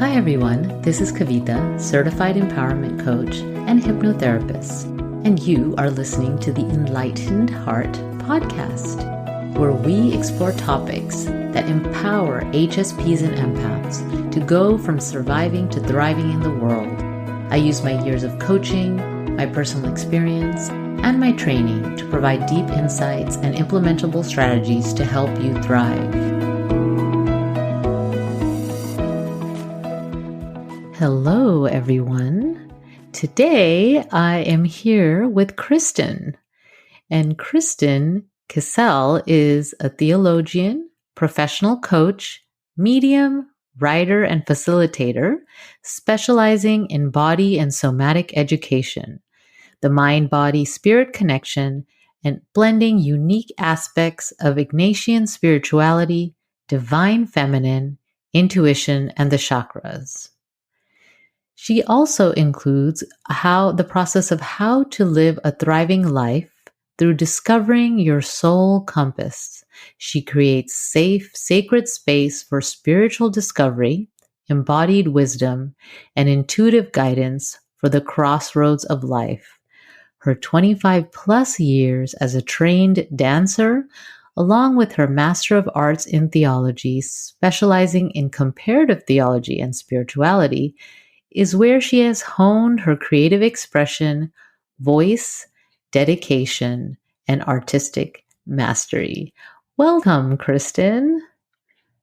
Hi everyone, this is Kavita, Certified Empowerment Coach and Hypnotherapist, and you are listening to the Enlightened Heart podcast, where we explore topics that empower HSPs and empaths to go from surviving to thriving in the world. I use my years of coaching, my personal experience, and my training to provide deep insights and implementable strategies to help you thrive. Hello, everyone. Today, I am here with Kristin. And Kristin Kissell is a theologian, professional coach, medium, writer, and facilitator, specializing in body and somatic education, the mind-body-spirit connection, and blending unique aspects of Ignatian spirituality, divine feminine, intuition, and the chakras. She also includes the process of how to live a thriving life through discovering your soul compass. She creates safe, sacred space for spiritual discovery, embodied wisdom, and intuitive guidance for the crossroads of life. Her 25 plus years as a trained dancer, along with her Master of Arts in Theology, specializing in comparative theology and spirituality, is where she has honed her creative expression, voice, dedication, and artistic mastery. Welcome, Kristin.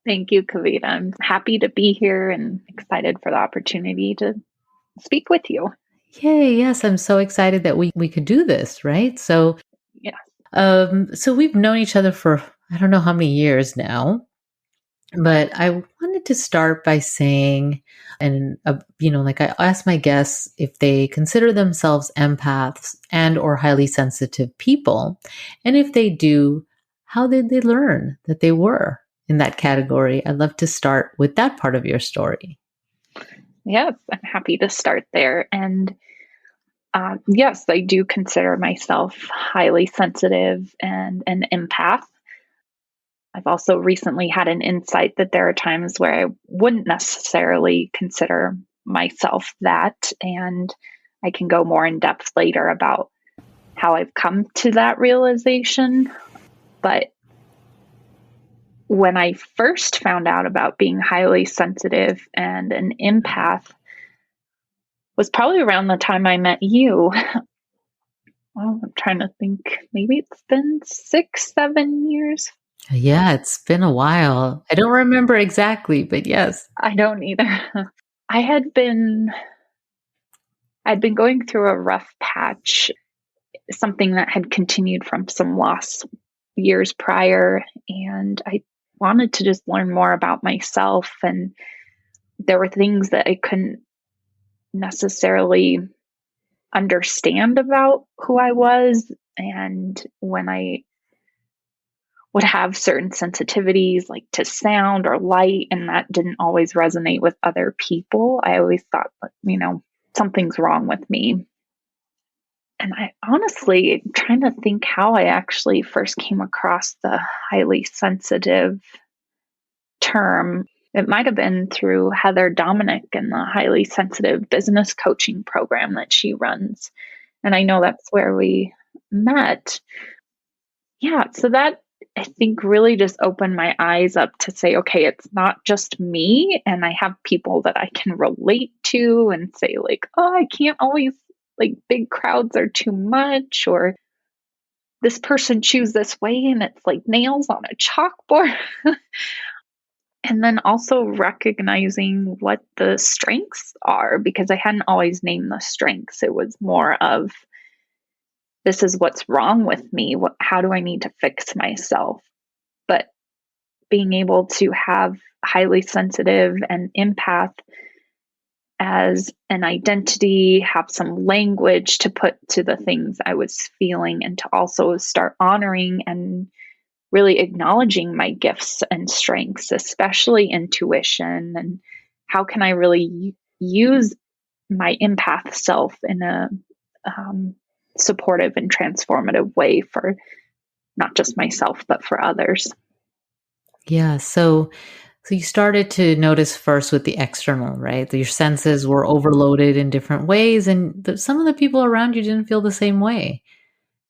Thank you, Kavita. I'm happy to be here and excited for the opportunity to speak with you. Yay, yes, I'm so excited that we could do this, right? So, so we've known each other for I don't know how many years now. But I wanted to start by saying, like I ask my guests if they consider themselves empaths and or highly sensitive people. And if they do, how did they learn that they were in that category? I'd love to start with that part of your story. Yes, I'm happy to start there. And yes, I do consider myself highly sensitive and an empath. I've also recently had an insight that there are times where I wouldn't necessarily consider myself that, and I can go more in depth later about how I've come to that realization. But when I first found out about being highly sensitive and an empath was probably around the time I met you. Well, I'm trying to think, maybe it's been 6-7 years. Yeah, it's been a while. I don't remember exactly, but yes. I don't either. I'd been going through a rough patch, something that had continued from some loss years prior, and I wanted to just learn more about myself, and there were things that I couldn't necessarily understand about who I was, and when I would have certain sensitivities like to sound or light, and that didn't always resonate with other people, I always thought, something's wrong with me. And I honestly am trying to think how I actually first came across the highly sensitive term. It might have been through Heather Dominic and the highly sensitive business coaching program that she runs. And I know that's where we met. Yeah, so that I think really just opened my eyes up to say, okay, it's not just me, and I have people that I can relate to and say like, oh, I can't always, like, big crowds are too much, or this person chews this way and it's like nails on a chalkboard. And then also recognizing what the strengths are, because I hadn't always named the strengths. It was more of, this is what's wrong with me. How do I need to fix myself? But being able to have highly sensitive and empath as an identity, have some language to put to the things I was feeling, and to also start honoring and really acknowledging my gifts and strengths, especially intuition, and how can I really use my empath self in a supportive and transformative way for not just myself, but for others. Yeah. So So you started to notice first with the external, right? Your senses were overloaded in different ways, and some of the people around you didn't feel the same way.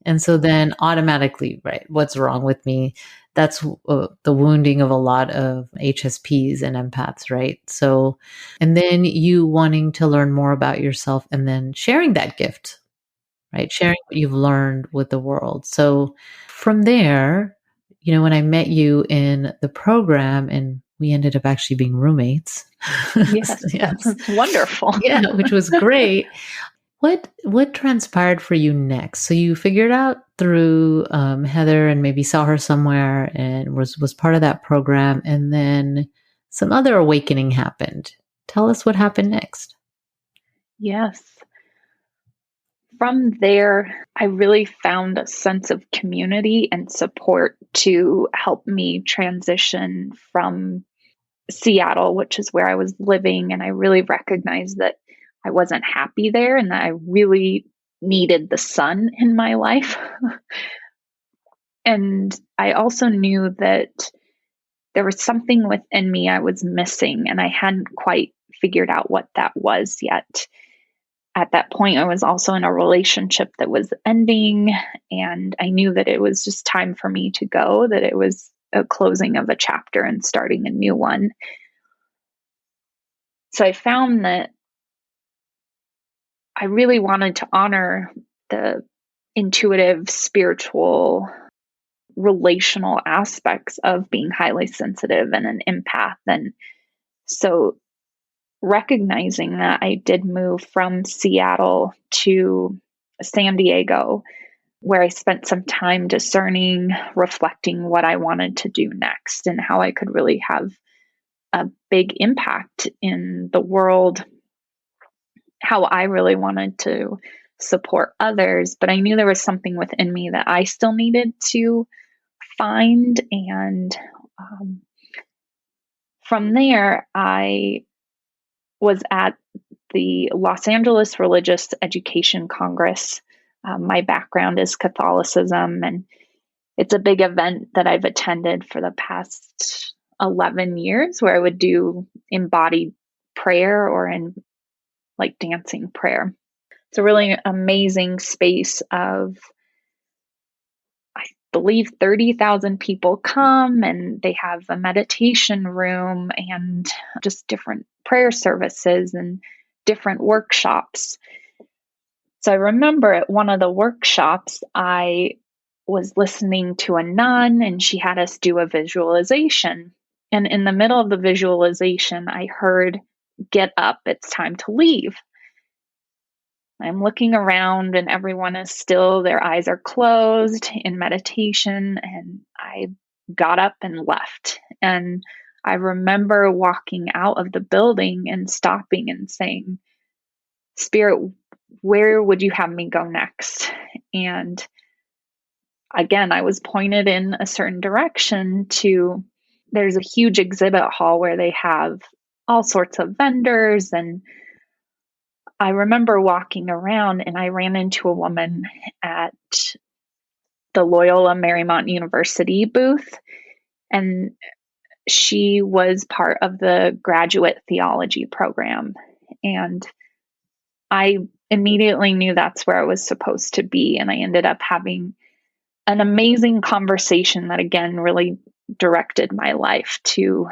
And so then automatically, right, what's wrong with me? That's the wounding of a lot of HSPs and empaths, right? So, and then you wanting to learn more about yourself and then sharing that gift, right? Sharing what you've learned with the world. So from there, when I met you in the program and we ended up actually being roommates. Yes, Yes. that's wonderful. Yeah, which was great. What transpired for you next? So you figured out through Heather and maybe saw her somewhere and was part of that program, and then some other awakening happened. Tell us what happened next. Yes. From there, I really found a sense of community and support to help me transition from Seattle, which is where I was living. And I really recognized that I wasn't happy there and that I really needed the sun in my life. And I also knew that there was something within me I was missing, and I hadn't quite figured out what that was yet. At that point, I was also in a relationship that was ending, and I knew that it was just time for me to go, that it was a closing of a chapter and starting a new one. So I found that I really wanted to honor the intuitive, spiritual, relational aspects of being highly sensitive and an empath. And so recognizing that, I did move from Seattle to San Diego, where I spent some time discerning, reflecting what I wanted to do next and how I could really have a big impact in the world, how I really wanted to support others. But I knew there was something within me that I still needed to find. And from there, I was at the Los Angeles Religious Education Congress. My background is Catholicism, and it's a big event that I've attended for the past 11 years, where I would do embodied prayer or in like dancing prayer. It's a really amazing space of, I believe, 30,000 people come, and they have a meditation room and just different prayer services and different workshops. So I remember at one of the workshops, I was listening to a nun, and she had us do a visualization. And in the middle of the visualization, I heard, "Get up, it's time to leave." I'm looking around and everyone is still, their eyes are closed in meditation. And I got up and left. And I remember walking out of the building and stopping and saying, "Spirit, where would you have me go next?" And again, I was pointed in a certain direction to, there's a huge exhibit hall where they have all sorts of vendors. And I remember walking around and I ran into a woman at the Loyola Marymount University booth, and she was part of the graduate theology program. And I immediately knew that's where I was supposed to be. And I ended up having an amazing conversation that, again, really directed my life to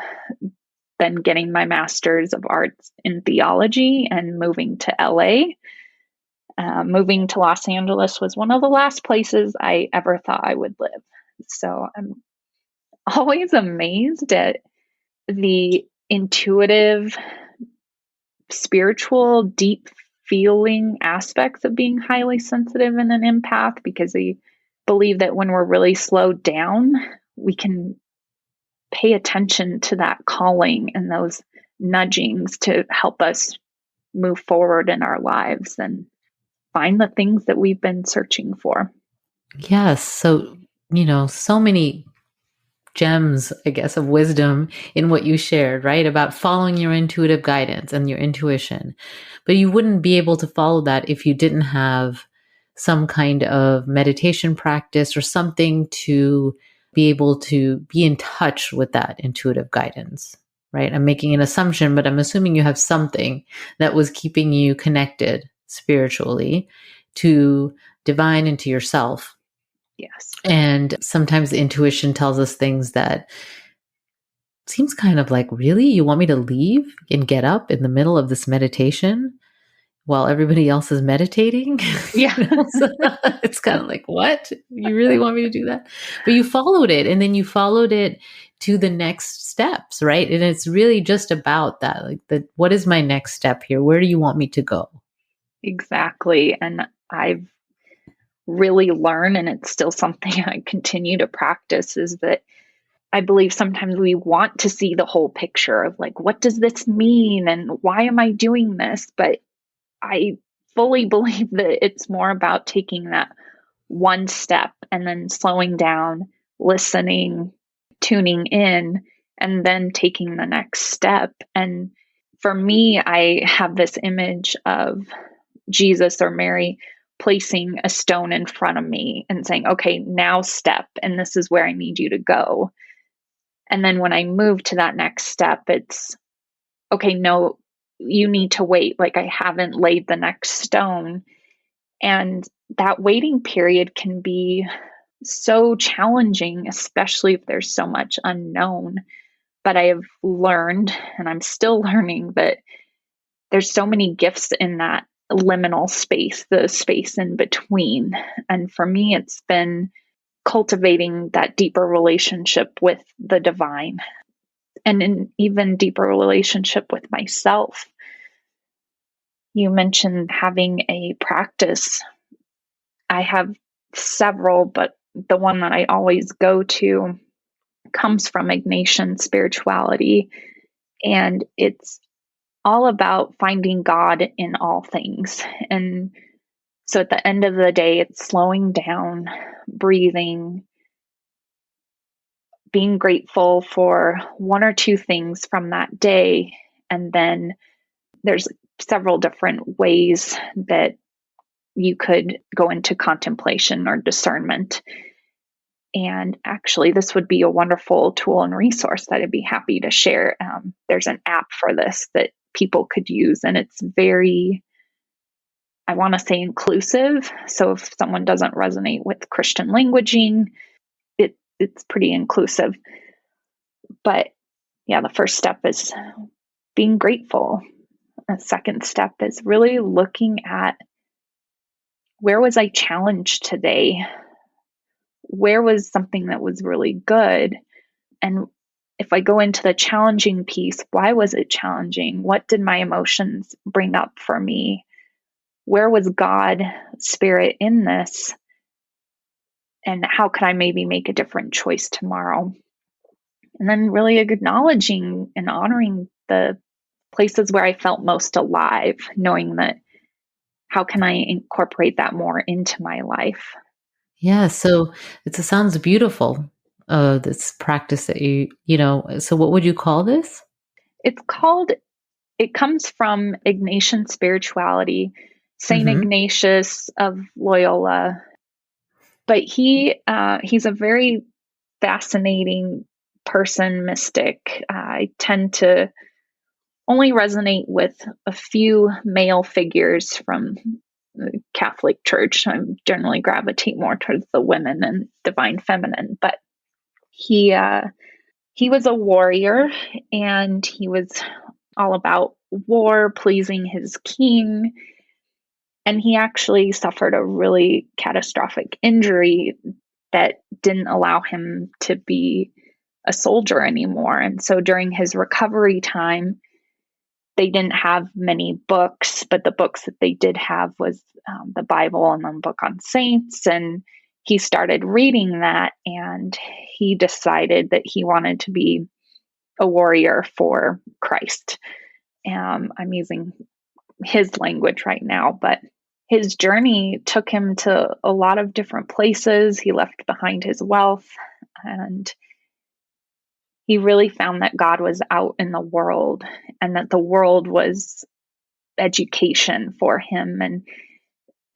then getting my master's of arts in theology and moving to LA. Moving to Los Angeles was one of the last places I ever thought I would live. So I'm always amazed at the intuitive, spiritual, deep feeling aspects of being highly sensitive and an empath, because I believe that when we're really slowed down, we can pay attention to that calling and those nudgings to help us move forward in our lives and find the things that we've been searching for. Yes. So, so many gems, I guess, of wisdom in what you shared, right? About following your intuitive guidance and your intuition. But you wouldn't be able to follow that if you didn't have some kind of meditation practice or something to be able to be in touch with that intuitive guidance. right? I'm making an assumption, but I'm assuming you have something that was keeping you connected spiritually to divine and to yourself. Yes. And sometimes intuition tells us things that seems kind of like, really? You want me to leave and get up in the middle of this meditation while everybody else is meditating? Yeah. So it's kind of like, what? You really want me to do that? But you followed it, and then you followed it to the next steps, right? And it's really just about that. Like, what is my next step here? Where do you want me to go? Exactly. And I've really learned, and it's still something I continue to practice, is that I believe sometimes we want to see the whole picture of like, what does this mean? And why am I doing this? But I fully believe that it's more about taking that one step and then slowing down, listening, tuning in, and then taking the next step. And for me, I have this image of Jesus or Mary placing a stone in front of me and saying, okay, now step, and this is where I need you to go. And then when I move to that next step, it's, okay, no, you need to wait. Like, I haven't laid the next stone. And that waiting period can be so challenging, especially if there's so much unknown. But I have learned, and I'm still learning, that there's so many gifts in that liminal space, the space in between. And for me, it's been cultivating that deeper relationship with the divine and an even deeper relationship with myself. You mentioned having a practice. I have several, but the one that I always go to comes from Ignatian spirituality, and it's all about finding God in all things. And so at the end of the day, it's slowing down, breathing, being grateful for one or two things from that day. And then there's several different ways that you could go into contemplation or discernment. And actually, this would be a wonderful tool and resource that I'd be happy to share. There's an app for this that people could use, and it's very, I want to say, inclusive. So if someone doesn't resonate with Christian languaging, it's pretty inclusive. But yeah, the first step is being grateful. The second step is really looking at, where was I challenged today? Where was something that was really good? And if I go into the challenging piece, why was it challenging? What did my emotions bring up for me? Where was God, Spirit in this? And how could I maybe make a different choice tomorrow? And then really acknowledging and honoring the places where I felt most alive, knowing that, how can I incorporate that more into my life? Yeah, so it sounds beautiful. This practice that so what would you call this? It's called, it comes from Ignatian spirituality, Saint Mm-hmm. Ignatius of Loyola. But he's a very fascinating person, mystic. I tend to only resonate with a few male figures from the Catholic Church. I generally gravitate more towards the women and divine feminine. But he was a warrior, and he was all about war, pleasing his king. And he actually suffered a really catastrophic injury that didn't allow him to be a soldier anymore. And so during his recovery time, they didn't have many books, but the books that they did have was the Bible and the book on saints. And he started reading that, and he decided that he wanted to be a warrior for Christ. I'm using his language right now, but his journey took him to a lot of different places. He left behind his wealth, and he really found that God was out in the world, and that the world was education for him. And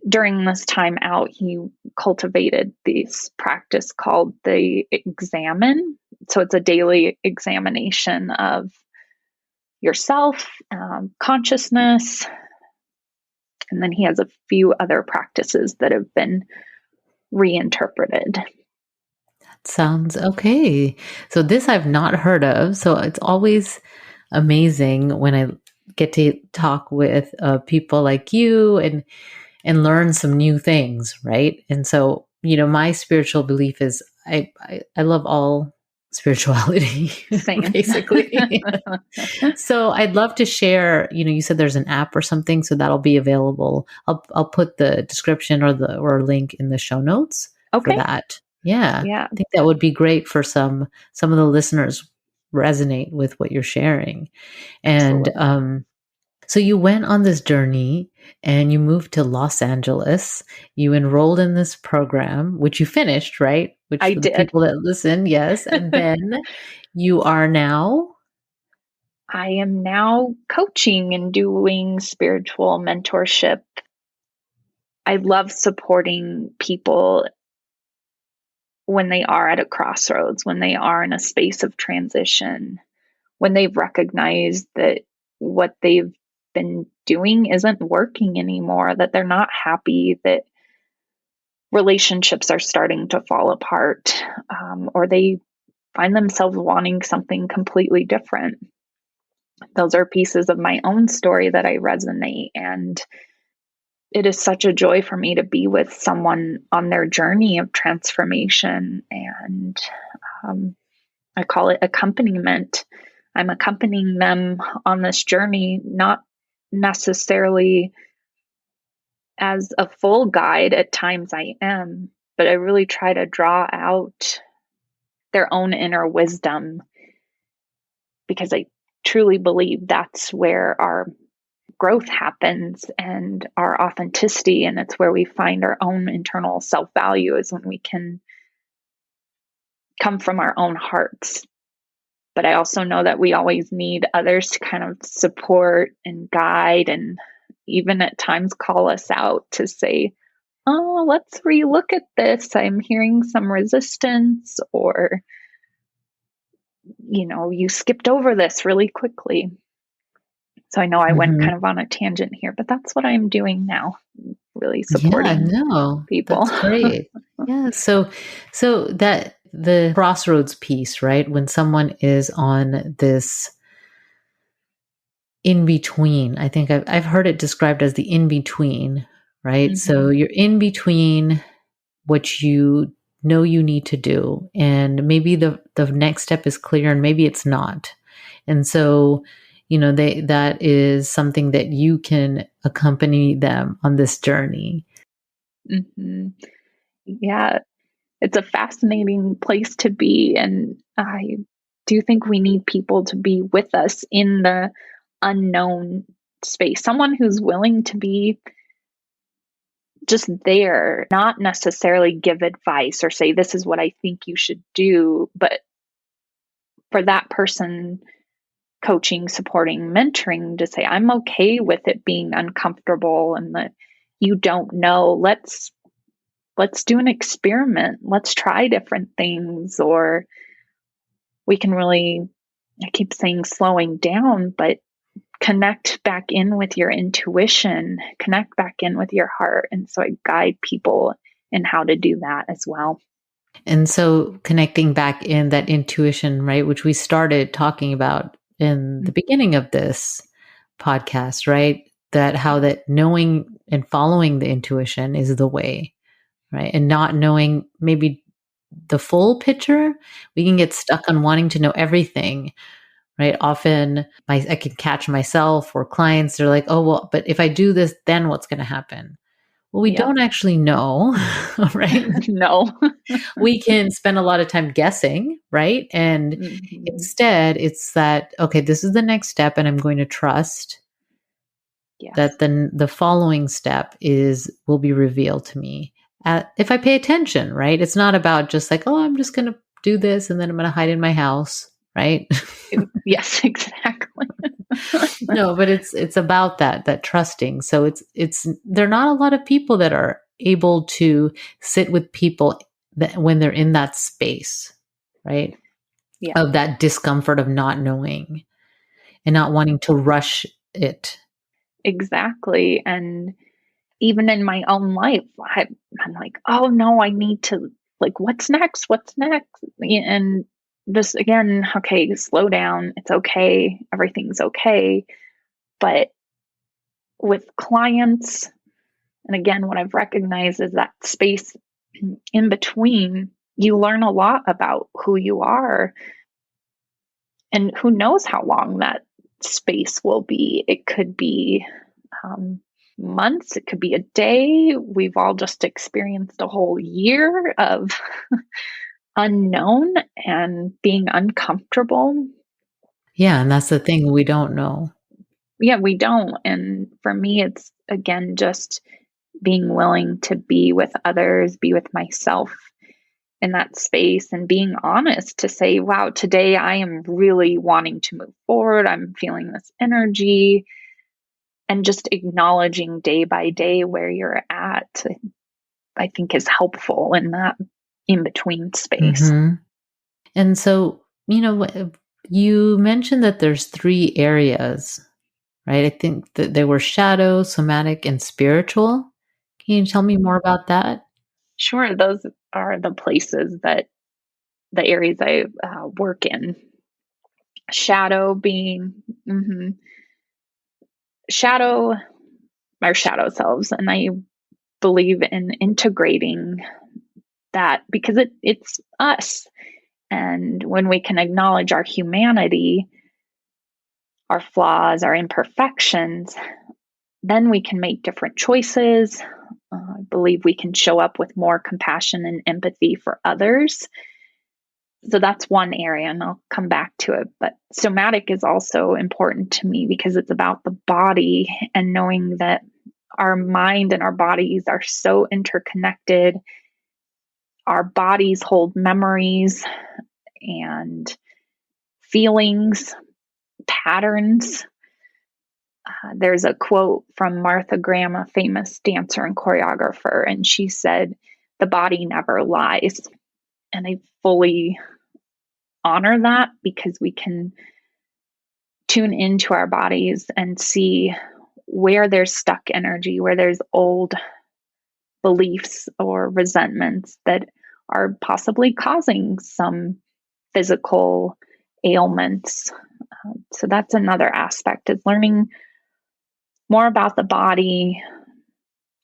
during this time out, he cultivated this practice called the examine. So it's a daily examination of yourself, consciousness. And then he has a few other practices that have been reinterpreted. Sounds okay. So this I've not heard of. So it's always amazing when I get to talk with people like you and learn some new things, right? And so, my spiritual belief is I love all spirituality, Same. basically. So I'd love to share, you said there's an app or something, so that'll be available. I'll put the description or link in the show notes for Okay. that. Yeah. Yeah. I think that would be great for some of the listeners resonate with what you're sharing. And Absolutely. so you went on this journey and you moved to Los Angeles. You enrolled in this program, which you finished, right? Which I for the did. people that listen, yes. And then you are now. I am now coaching and doing spiritual mentorship. I love supporting people when they are at a crossroads, when they are in a space of transition, when they've recognized that what they've been doing isn't working anymore, that they're not happy, that relationships are starting to fall apart, or they find themselves wanting something completely different. Those are pieces of my own story that I resonate. And it is such a joy for me to be with someone on their journey of transformation. And I call it accompaniment. I'm accompanying them on this journey, not necessarily as a full guide. At times I am, but I really try to draw out their own inner wisdom, because I truly believe that's where our growth happens and our authenticity. And it's where we find our own internal self-value, is when we can come from our own hearts. But I also know that we always need others to kind of support and guide, and even at times call us out to say, oh, let's relook at this. I'm hearing some resistance, or, you skipped over this really quickly. So I know I went kind of on a tangent here, but that's what I'm doing now, really Yeah, supporting no, people. that's great. Yeah. So that the crossroads piece, right? When someone is on this in between, I think I've heard it described as the in between, right? So you're in between what you know you need to do, and maybe the next step is clear and maybe it's not. And so, that is something that you can accompany them on this journey. Mm-hmm. Yeah, it's a fascinating place to be. And I do think we need people to be with us in the unknown space, someone who's willing to be just there, not necessarily give advice or say, this is what I think you should do, but for that person, coaching, supporting, mentoring, to say, I'm okay with it being uncomfortable and that you don't know. Let's do an experiment. Let's try different things. Or we can really, I keep saying slowing down, but connect back in with your intuition, connect back in with your heart. And so I guide people in how to do that as well. And so connecting back in that intuition, right, which we started talking about in the beginning of this podcast, right? That how that knowing and following the intuition is the way, right? And not knowing maybe the full picture, we can get stuck on wanting to know everything, right? Often I can catch myself or clients, they're like, oh, well, but if I do this, then what's going to happen? Well, we don't actually know, right? No. We can spend a lot of time guessing, right? And instead, it's that, okay, this is the next step, and I'm going to trust that then the following step will be revealed to me if I pay attention, right? It's not about just like, oh, I'm just going to do this and then I'm going to hide in my house, right? Yes, exactly. No, but it's about that trusting. So it's there are not a lot of people that are able to sit with people that when they're in that space, right? Yeah. Of that discomfort of not knowing. and not wanting to rush it. Exactly. And even in my own life, I'm like, oh no, I need to, like, what's next? What's next? And just again, okay, slow down. It's okay. Everything's okay. But with clients, and again, what I've recognized is that space in between, you learn a lot about who you are, and who knows how long that space will be. It could be months, it could be a day. We've all just experienced a whole year of unknown and being uncomfortable. Yeah, and that's the thing, we don't know. Yeah, we don't. And for me, it's again just being willing to be with others, be with myself in that space, and being honest to say, wow, today I am really wanting to move forward. I'm feeling this energy, and just acknowledging day by day where you're at, I think is helpful in that in between space. Mm-hmm. And so, you mentioned that there's 3 areas, right? I think that there were shadow, somatic, and spiritual. Can you tell me more about that? Sure, those are the places that the areas I work in. Shadow being shadow, our shadow selves, and I believe in integrating that because it's us. And when we can acknowledge our humanity, our flaws, our imperfections, then we can make different choices. I believe we can show up with more compassion and empathy for others. So that's one area, and I'll come back to it. But somatic is also important to me because it's about the body and knowing that our mind and our bodies are so interconnected. Our bodies hold memories and feelings, patterns. There's a quote from Martha Graham, a famous dancer and choreographer, and she said, "The body never lies." And I fully honor that because we can tune into our bodies and see where there's stuck energy, where there's old beliefs or resentments that are possibly causing some physical ailments. So that's another aspect, is learning more about the body,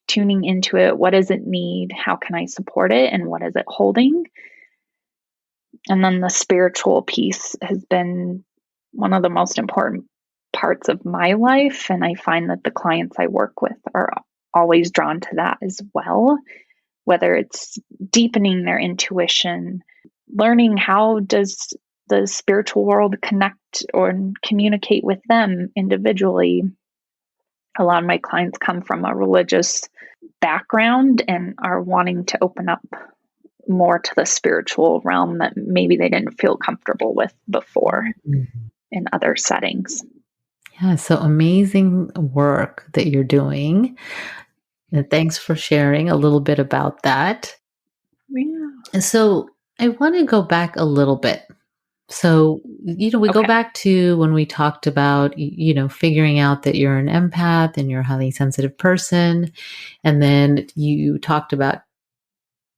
tuning into it. What does it need? How can I support it? And what is it holding? And then the spiritual piece has been one of the most important parts of my life. And I find that the clients I work with are always drawn to that as well, whether it's deepening their intuition, learning how does the spiritual world connect or communicate with them individually. A lot of my clients come from a religious background and are wanting to open up more to the spiritual realm that maybe they didn't feel comfortable with before in other settings. Yeah, so amazing work that you're doing. And thanks for sharing a little bit about that. Yeah. And so I want to go back a little bit. So, we go Okay. back to when we talked about, figuring out that you're an empath and you're a highly sensitive person. And then you talked about,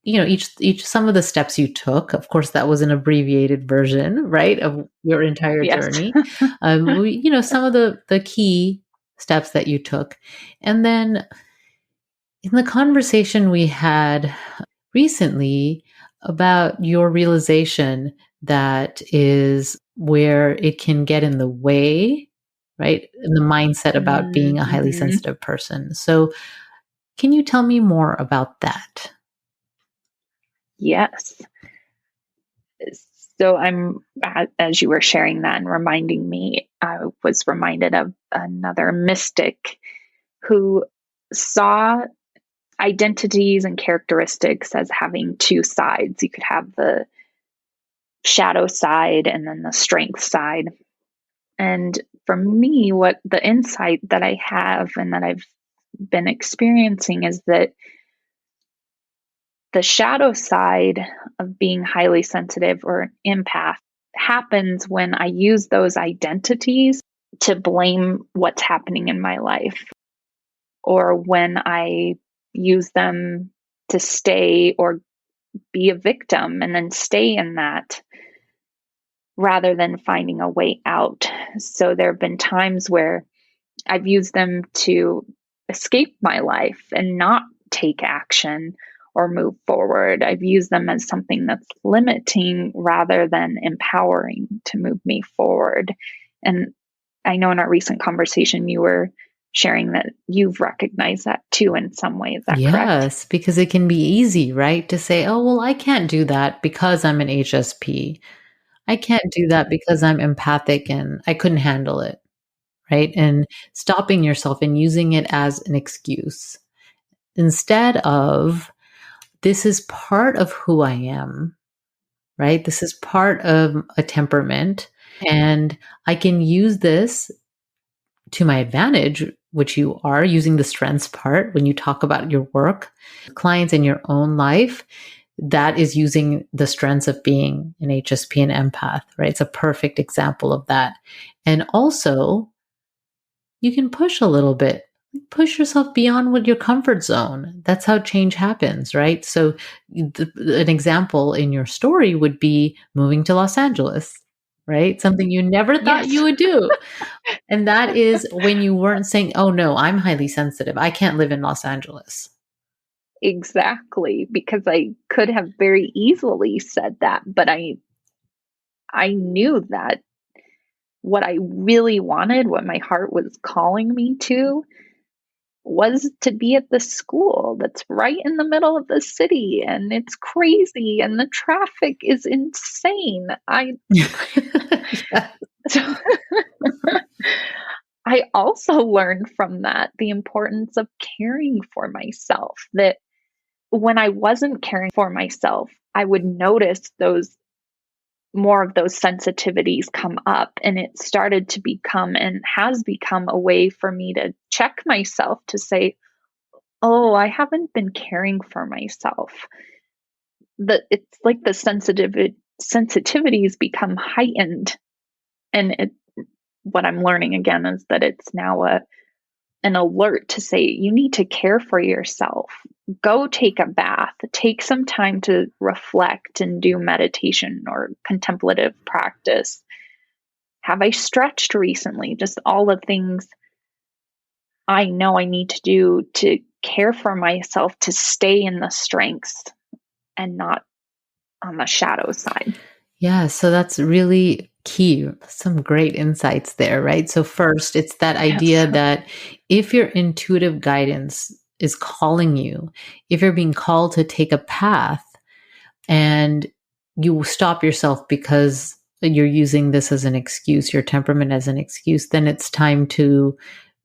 each some of the steps you took. Of course, that was an abbreviated version, right, of your entire Yes. journey. Some of the key steps that you took. And then in the conversation we had recently about your realization that is where it can get in the way, right? In the mindset about being a highly Mm-hmm. sensitive person. So, can you tell me more about that? Yes. So as you were sharing that and reminding me, I was reminded of another mystic who saw identities and characteristics as having two sides. You could have the shadow side and then the strength side. And for me, what the insight that I have and that I've been experiencing is that the shadow side of being highly sensitive or an empath happens when I use those identities to blame what's happening in my life, or when I use them to stay or be a victim and then stay in that rather than finding a way out. So there have been times where I've used them to escape my life and not take action or move forward. I've used them as something that's limiting rather than empowering to move me forward. And I know in our recent conversation, you were sharing that you've recognized that too in some way. Is that correct? Yes, because it can be easy, right? To say, oh, well, I can't do that because I'm an HSP. I can't do that because I'm empathic and I couldn't handle it, right? And stopping yourself and using it as an excuse instead of, this is part of who I am, right? This is part of a temperament. And I can use this to my advantage, which you are using the strengths part when you talk about your work, clients in your own life. That is using the strengths of being an HSP and empath, right? It's a perfect example of that. And also, you can push a little bit, push yourself beyond what your comfort zone. That's how change happens, right? So, an example in your story would be moving to Los Angeles, right? Something you never thought Yes. you would do. And that is when you weren't saying, oh no, I'm highly sensitive. I can't live in Los Angeles. Exactly, because I could have very easily said that, but I knew that what I really wanted, what my heart was calling me to, was to be at the school that's right in the middle of the city, and it's crazy and the traffic is insane. Yeah. So I also learned from that the importance of caring for myself, that when I wasn't caring for myself, I would notice those more of those sensitivities come up, and it started to become and has become a way for me to check myself to say, oh, I haven't been caring for myself. It's like the sensitivities become heightened, and what I'm learning again is that it's now an alert to say, you need to care for yourself. Go take a bath, take some time to reflect and do meditation or contemplative practice. Have I stretched recently? Just all the things I know I need to do to care for myself, to stay in the strengths and not on the shadow side. Yeah, so that's really key. Some great insights there, right? So, first, it's that idea Yes. that if your intuitive guidance is calling you, if you're being called to take a path and you stop yourself because you're using this as an excuse, your temperament as an excuse, then it's time to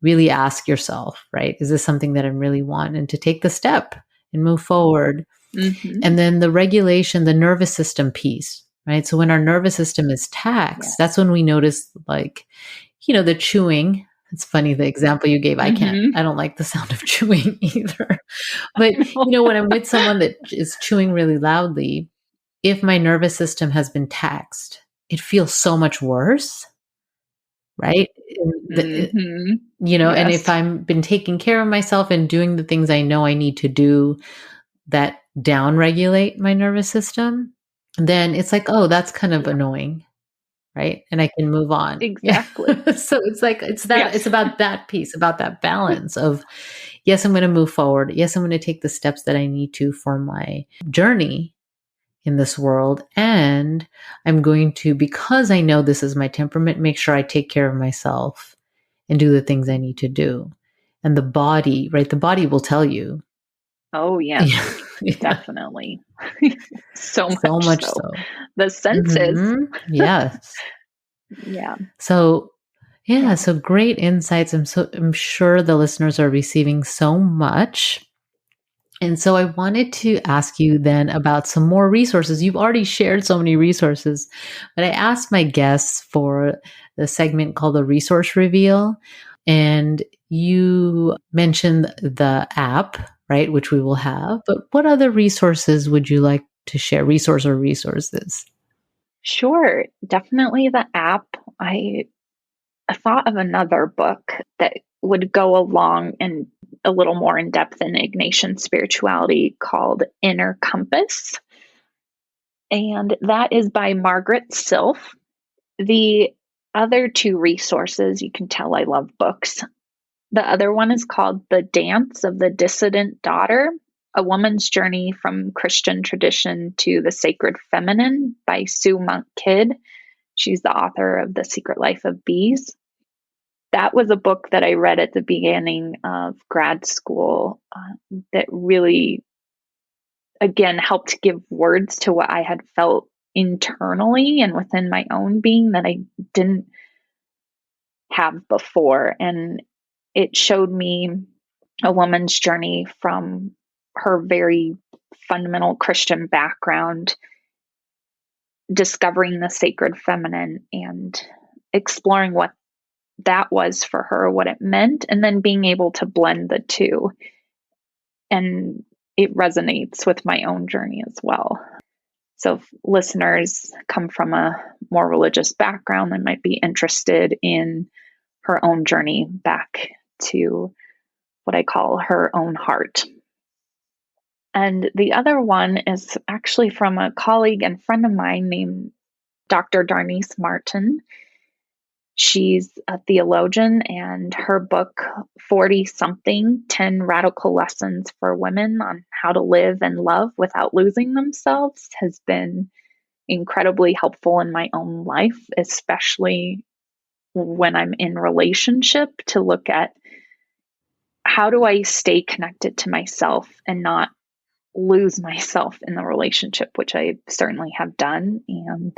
really ask yourself, right? Is this something that I really want? And to take the step and move forward. Mm-hmm. And then the regulation, the nervous system piece, right? So when our nervous system is taxed, that's when we notice, like, the chewing. It's funny, the example you gave. I don't like the sound of chewing either. But, when I'm with someone that is chewing really loudly, if my nervous system has been taxed, it feels so much worse, right? And if I've been taking care of myself and doing the things I know I need to do that down-regulate my nervous system, then it's like, oh, that's kind of annoying, right? And I can move on. Exactly. Yeah. So it's like, it's about that piece, about that balance of, yes, I'm going to move forward. Yes, I'm going to take the steps that I need to for my journey in this world. And I'm going to, because I know this is my temperament, make sure I take care of myself and do the things I need to do. And the body, right? The body will tell you. Oh, yes, Yeah. definitely. so much so. so. The senses. Mm-hmm. Yes. Yeah. So, so great insights. I'm sure the listeners are receiving so much. And so I wanted to ask you then about some more resources. You've already shared so many resources, but I asked my guests for the segment called the Resource Reveal. And you mentioned the app, right, which we will have. But what other resources would you like to share? Resource or resources? Sure. Definitely the app. thought of another book that would go along and a little more in depth in Ignatian spirituality called Inner Compass. And that is by Margaret Silf. The other two resources, you can tell I love books. The other one is called The Dance of the Dissident Daughter, A Woman's Journey from Christian Tradition to the Sacred Feminine by Sue Monk Kidd. She's the author of The Secret Life of Bees. That was a book that I read at the beginning of grad school that really, again, helped give words to what I had felt internally and within my own being that I didn't have before. And it showed me a woman's journey from her very fundamental Christian background, discovering the sacred feminine and exploring what that was for her, what it meant, and then being able to blend the two. And it resonates with my own journey as well. So if listeners come from a more religious background, they might be interested in her own journey back to what I call her own heart. And the other one is actually from a colleague and friend of mine named Dr. Darnice Martin. She's a theologian, and her book, 40-something, 10 Radical Lessons for Women on How to Live and Love Without Losing Themselves, has been incredibly helpful in my own life, especially when I'm in relationship, to look at how do I stay connected to myself and not lose myself in the relationship, which I certainly have done. And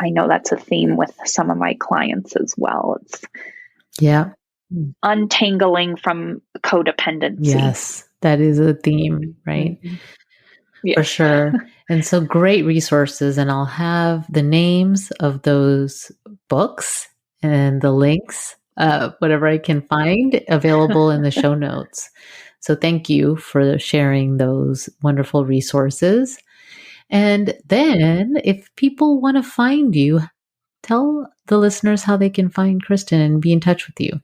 I know that's a theme with some of my clients as well. It's untangling from codependency. Yes, that is a theme, right? Mm-hmm. Yeah. For sure. And so great resources. And I'll have the names of those books and the links, whatever I can find, available in the show notes. So thank you for sharing those wonderful resources. And then if people want to find you, tell the listeners how they can find Kristin and be in touch with you.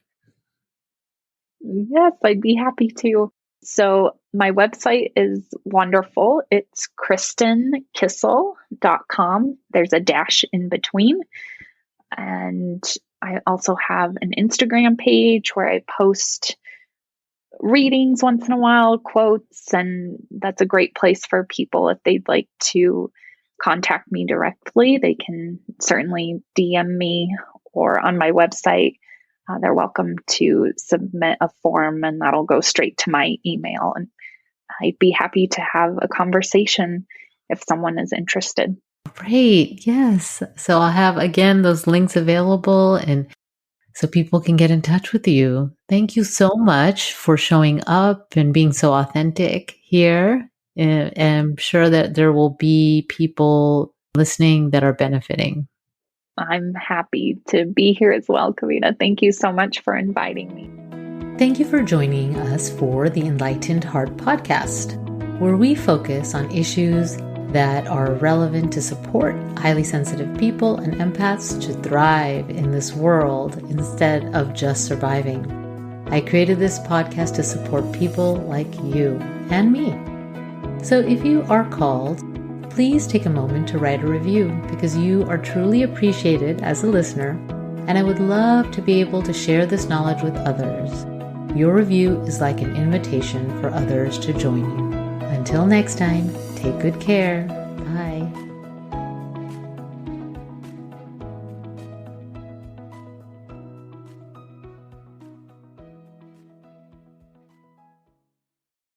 Yes, I'd be happy to. So my website is wonderful. It's KristinKissell.com. There's a dash in between. And I also have an Instagram page where I post readings once in a while, quotes, and that's a great place for people if they'd like to contact me directly. They can certainly DM me, or on my website, they're welcome to submit a form and that'll go straight to my email. And I'd be happy to have a conversation if someone is interested. Great. Yes. So I'll have, again, those links available, and so people can get in touch with you. Thank you so much for showing up and being so authentic here. And I'm sure that there will be people listening that are benefiting. I'm happy to be here as well, Kavita. Thank you so much for inviting me. Thank you for joining us for the Enlightened Heart podcast, where we focus on issues that are relevant to support highly sensitive people and empaths to thrive in this world instead of just surviving. I created this podcast to support people like you and me. So if you are called, please take a moment to write a review, because you are truly appreciated as a listener, and I would love to be able to share this knowledge with others. Your review is like an invitation for others to join you. Until next time, take good care.